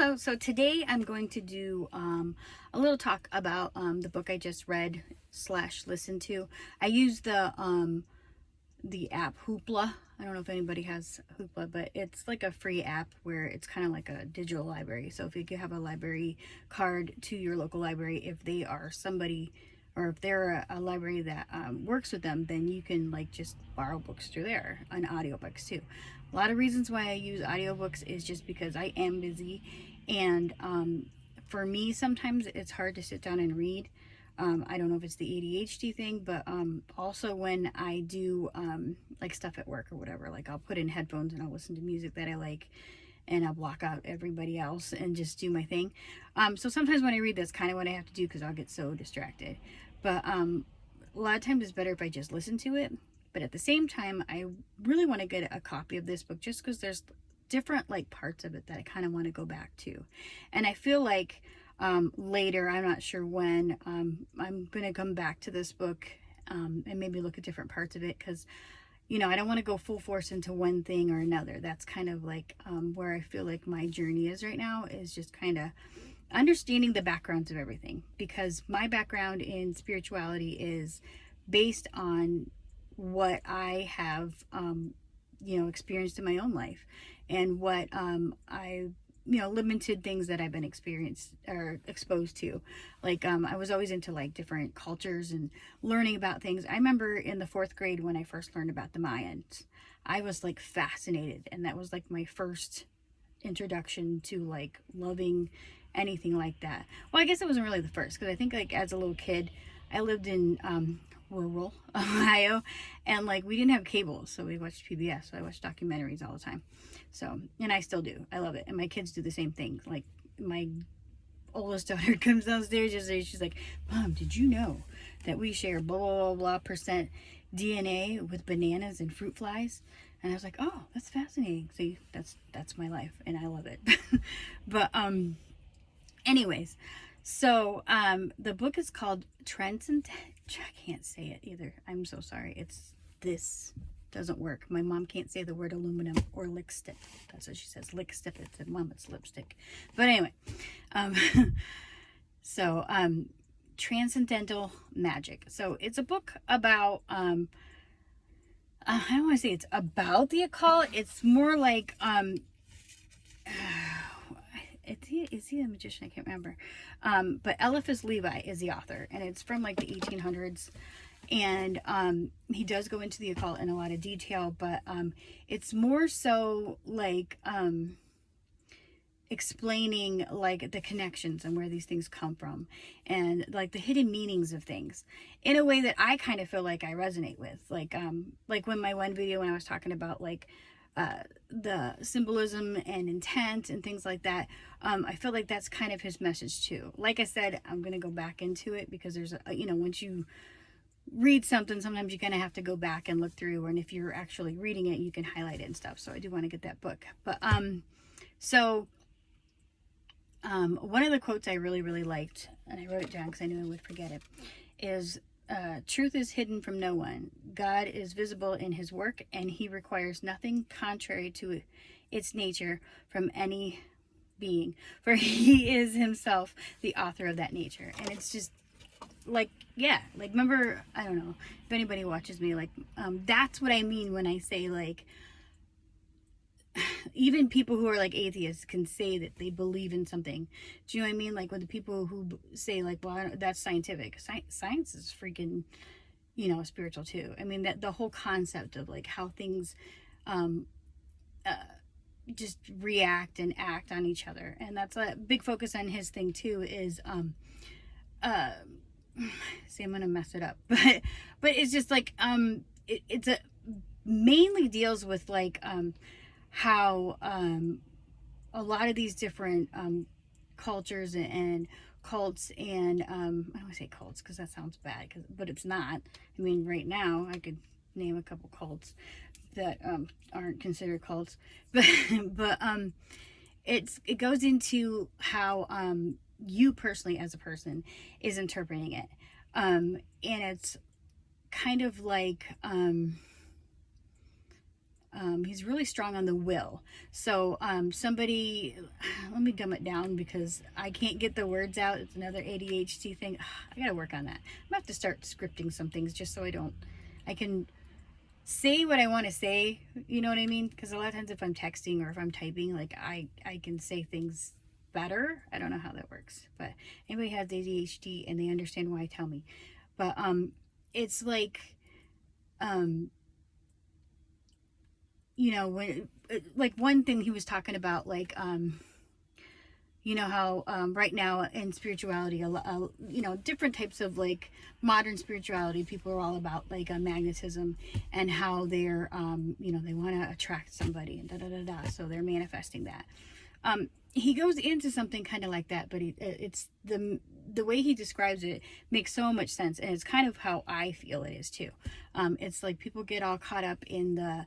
Hello. So today I'm going to do a little talk about the book I just read slash listened to. I use the app Hoopla. I don't know if anybody has Hoopla, but it's like a free app where it's kind of like a digital library. So if you have a library card to your local library, if they are somebody or if they're a library that works with them, then you can like just borrow books through there and audiobooks too. A lot of reasons why I use audiobooks is just because I am busy, and for me sometimes it's hard to sit down and read. I don't know if it's the ADHD thing, but also when I do like stuff at work or whatever, like I'll put in headphones and I'll listen to music that I like, and I'll block out everybody else and just do my thing. So sometimes when I read, that's kind of what I have to do because I'll get so distracted. But a lot of times it's better if I just listen to it. But at the same time, I really want to get a copy of this book just because there's different like parts of it that I kind of want to go back to. And I feel like later, I'm not sure when, I'm going to come back to this book and maybe look at different parts of it because, you know, I don't want to go full force into one thing or another. That's kind of like where I feel like my journey is right now, is just kind of understanding the backgrounds of everything, because my background in spirituality is based on what I have, experienced in my own life, and what limited things that I've been experienced or exposed to. Like, I was always into like different cultures and learning about things. I remember in the fourth grade when I first learned about the Mayans, I was like fascinated, and that was like my first introduction to like loving anything like that. Well, I guess it wasn't really the first, because I think like as a little kid, I lived in rural Ohio, and like we didn't have cable, so we watched PBS. So I watched documentaries all the time. So, and I still do. I love it, and my kids do the same thing. Like my oldest daughter comes downstairs yesterday. She's like, "Mom, did you know that we share blah blah blah blah percent DNA with bananas and fruit flies?" And I was like, "Oh, that's fascinating." See, that's my life, and I love it. But anyways, so the book is called Transcendental. I can't say it either. I'm so sorry. It's this doesn't work. My mom can't say the word aluminum or lipstick. That's what she says. Lipstick. It said, "Mom, it's lipstick." But anyway, um, so Transcendental Magic. So it's a book about I don't want to say it's about the occult. It's more like is he a magician? I can't remember. But Eliphas Levi is the author, and it's from like the 1800s. And he does go into the occult in a lot of detail, but it's more so like explaining like the connections and where these things come from, and like the hidden meanings of things in a way that I kind of feel like I resonate with. Like when my one video when I was talking about like the symbolism and intent and things like that, I feel like that's kind of his message too. Like I said, I'm going to go back into it because there's once you read something, sometimes you kind of have to go back and look through, and if you're actually reading it, you can highlight it and stuff. So I do want to get that book. But one of the quotes I really, really liked, and I wrote it down because I knew I would forget it, is truth is hidden from no one. God is visible in his work, and he requires nothing contrary to its nature from any being, for he is himself the author of that nature. And it's just like, yeah, like, remember, I don't know if anybody watches me, like, that's what I mean when I say like, even people who are like atheists can say that they believe in something. Do you know what I mean? Like with the people who say like, well, that's scientific. Science is freaking, spiritual too. I mean, that the whole concept of like how things just react and act on each other. And that's a big focus on his thing too, is see, I'm going to mess it up, but it's just like, it's a mainly deals with like, how a lot of these different cultures and cults, and I don't want to say cults because that sounds bad, but it's not. I mean, right now I could name a couple cults that aren't considered cults, but it goes into how you personally as a person is interpreting it, and it's kind of like He's really strong on the will. So somebody, let me dumb it down because I can't get the words out. It's another ADHD thing. I gotta work on that. I'm gonna have to start scripting some things just so I can say what I want to say. You know what I mean? Because a lot of times if I'm texting or if I'm typing, like I can say things better. I don't know how that works, but anybody has ADHD and they understand why, tell me. But it's like when like one thing he was talking about, like how right now in spirituality, different types of like modern spirituality, people are all about like magnetism and how they're they want to attract somebody and da da da da, so they're manifesting that. He goes into something kind of like that, but it's the way he describes it makes so much sense, and it's kind of how I feel it is too. It's like people get all caught up in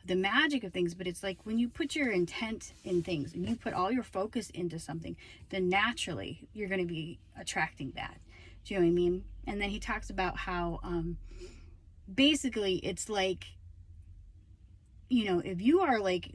the magic of things, but it's like when you put your intent in things and you put all your focus into something, then naturally you're going to be attracting that. Do you know what I mean? And then he talks about how basically it's like, if you are like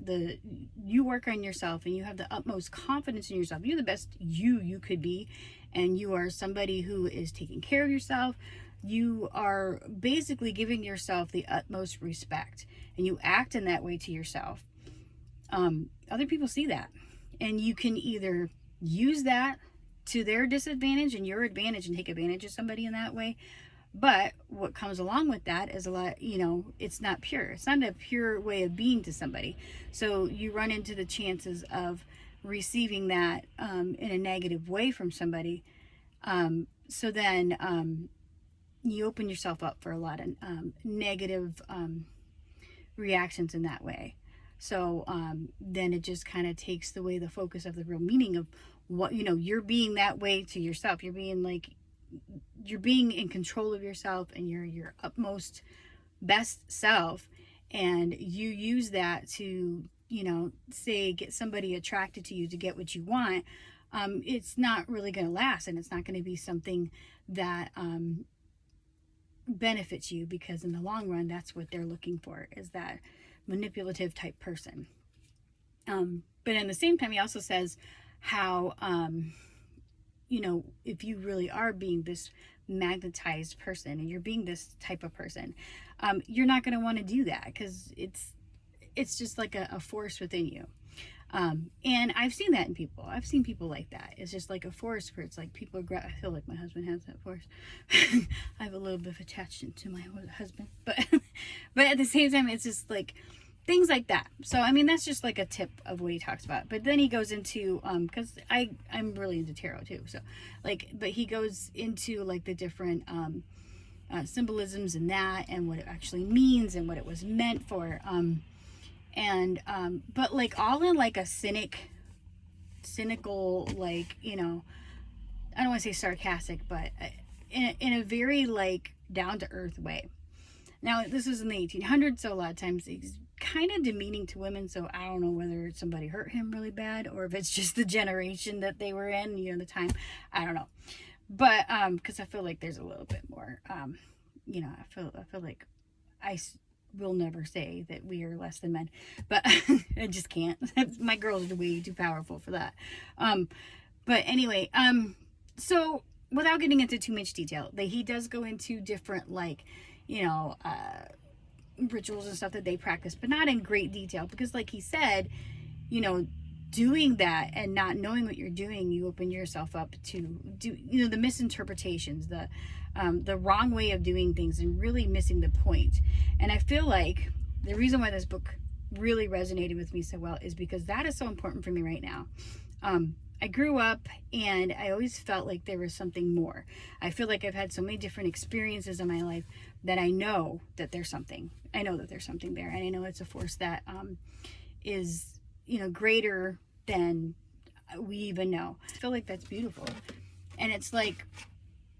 you work on yourself and you have the utmost confidence in yourself, you're the best you could be, and you are somebody who is taking care of yourself, you are basically giving yourself the utmost respect, and you act in that way to yourself. Other people see that, and you can either use that to their disadvantage and your advantage and take advantage of somebody in that way. But what comes along with that is a lot, it's not pure. It's not a pure way of being to somebody. So you run into the chances of receiving that in a negative way from somebody. So then you open yourself up for a lot of negative reactions in that way. So then it just kind of takes away the focus of the real meaning of what, you're being that way to yourself. You're being in control of yourself, and you're your utmost best self, and you use that to say get somebody attracted to you to get what you want. It's not really going to last, and it's not going to be something that benefits you, because in the long run that's what they're looking for, is that manipulative type person. But in the same time, he also says how if you really are being this magnetized person and you're being this type of person, you're not going to want to do that, because it's just like a force within you. And I've seen that in people. I've seen people like that. It's just like a force where it's like people I feel like my husband has that force. I have a little bit of attachment to my husband, but at the same time, it's just like things like that. So I mean, that's just like a tip of what he talks about. But then he goes into because I'm really into tarot too, so but he goes into like the different symbolisms in that, and what it actually means and what it was meant for. But like all in like a cynical, like, I don't want to say sarcastic, but in a very like down to earth way. Now, this was in the 1800s, so a lot of times he's kind of demeaning to women, so I don't know whether somebody hurt him really bad or if it's just the generation that they were in, the time. I don't know. But because I feel like there's a little bit more, I feel like I will never say that we are less than men, but I just can't. My girls are way too powerful for that. But anyway, so without getting into too much detail, he does go into different like, rituals and stuff that they practice, but not in great detail, because like he said, doing that and not knowing what you're doing, you open yourself up to the misinterpretations, the wrong way of doing things, and really missing the point. And I feel like the reason why this book really resonated with me so well is because that is so important for me right now. I grew up and I always felt like there was something more. I feel like I've had so many different experiences in my life that I know that there's something. I know that there's something there, and I know it's a force that is greater than we even know. I feel like that's beautiful, and it's like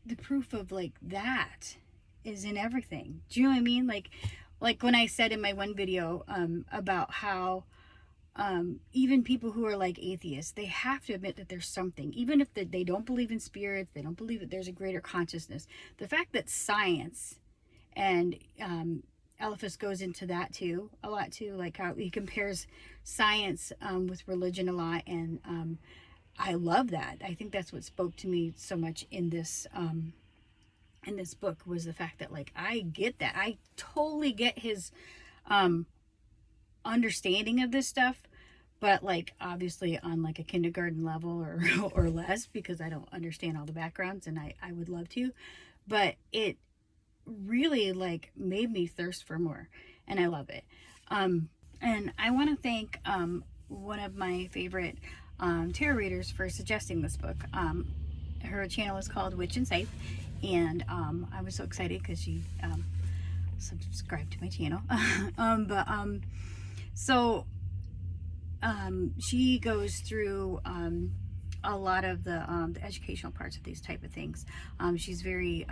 the proof of like that is in everything. Do you know what I mean? Like when I said in my one video about how even people who are like atheists, they have to admit that there's something, even if they don't believe in spirits, they don't believe that there's a greater consciousness. The fact that science and Eliphas goes into that too, a lot too, like how he compares science with religion a lot, and I love that. I think that's what spoke to me so much in this book, was the fact that like I get that. I totally get his understanding of this stuff, but like obviously on like a kindergarten level or or less, because I don't understand all the backgrounds, and I would love to, but it really like made me thirst for more, and I love it. And I want to thank one of my favorite tarot readers for suggesting this book. Her channel is called Witch and Safe, and I was so excited because she subscribed to my channel. So she goes through a lot of the educational parts of these type of things. She's very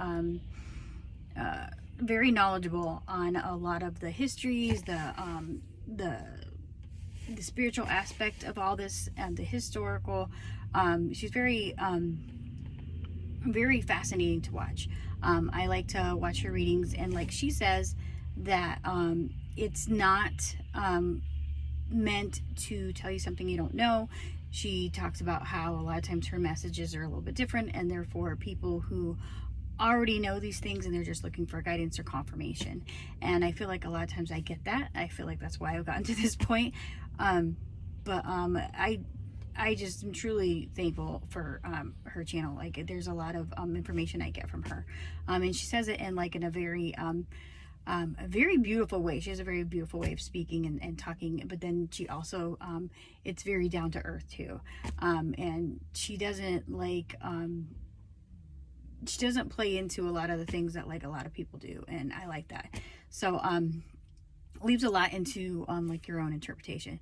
very knowledgeable on a lot of the histories, the spiritual aspect of all this, and the historical. She's very very fascinating to watch. I like to watch her readings, and like she says that it's not meant to tell you something you don't know. She talks about how a lot of times her messages are a little bit different, and therefore people who already know these things and they're just looking for guidance or confirmation. And I feel like a lot of times I get that. I feel like that's why I've gotten to this point. I just am truly thankful for her channel. Like there's a lot of information I get from her, and she says it in like in a very beautiful way. She has a very beautiful way of speaking and talking, but then she also it's very down to earth too, and she doesn't like she doesn't play into a lot of the things that like a lot of people do, and I like that. So leaves a lot into like your own interpretation.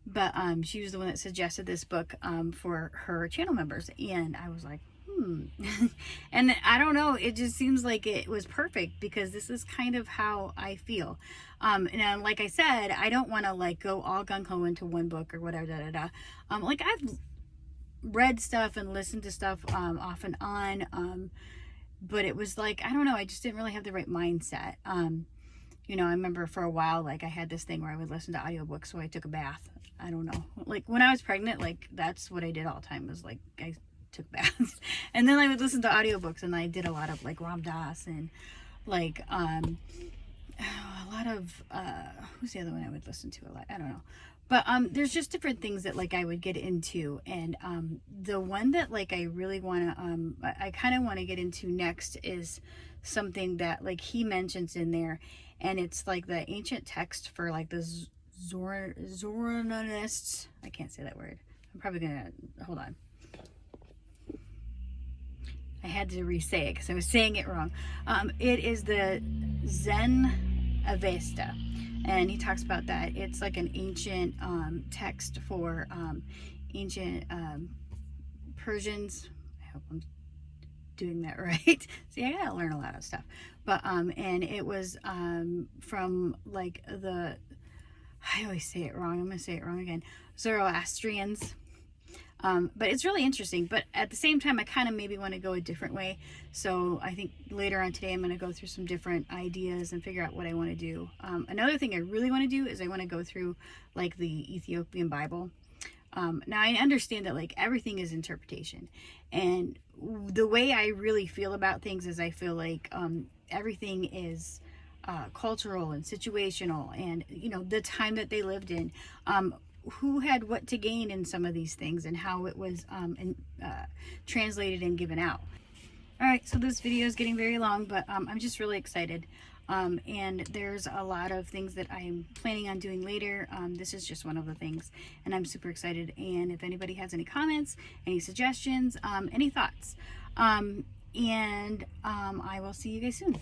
But she was the one that suggested this book for her channel members, and I was like, and I don't know, it just seems like it was perfect, because this is kind of how I feel. And like I said, I don't want to like go all gung-ho into one book or whatever, like I've read stuff and listened to stuff off and on, but it was like, I don't know, I just didn't really have the right mindset. You know, I remember for a while, like I had this thing where I would listen to audiobooks so I took a bath. I don't know, like when I was pregnant, like that's what I did all the time, was like I took baths, and then I would listen to audiobooks, and I did a lot of like Ram Dass, and like a lot of who's the other one I would listen to a lot, I don't know, but there's just different things that like I would get into, and the one that like I really want to I kind of want to get into next is something that like he mentions in there, and it's like the ancient text for like the Zoroastrians. I can't say that word. I'm probably gonna hold on. I had to re-say it because I was saying it wrong. It is the Zen Avesta, and he talks about that. It's like an ancient text for ancient Persians. I hope I'm doing that right. See, I gotta learn a lot of stuff. But and it was from like the, I always say it wrong. I'm gonna say it wrong again. Zoroastrians. But it's really interesting. But at the same time, I kind of maybe want to go a different way. So I think later on today, I'm going to go through some different ideas and figure out what I want to do. Another thing I really want to do is I want to go through like the Ethiopian Bible. Now I understand that like everything is interpretation, and the way I really feel about things is I feel like everything is cultural and situational, and you know, the time that they lived in, who had what to gain in some of these things, and how it was translated and given out. All right, so this video is getting very long, but I'm just really excited. And there's a lot of things that I'm planning on doing later. This is just one of the things, and I'm super excited. And if anybody has any comments, any suggestions, any thoughts, I will see you guys soon.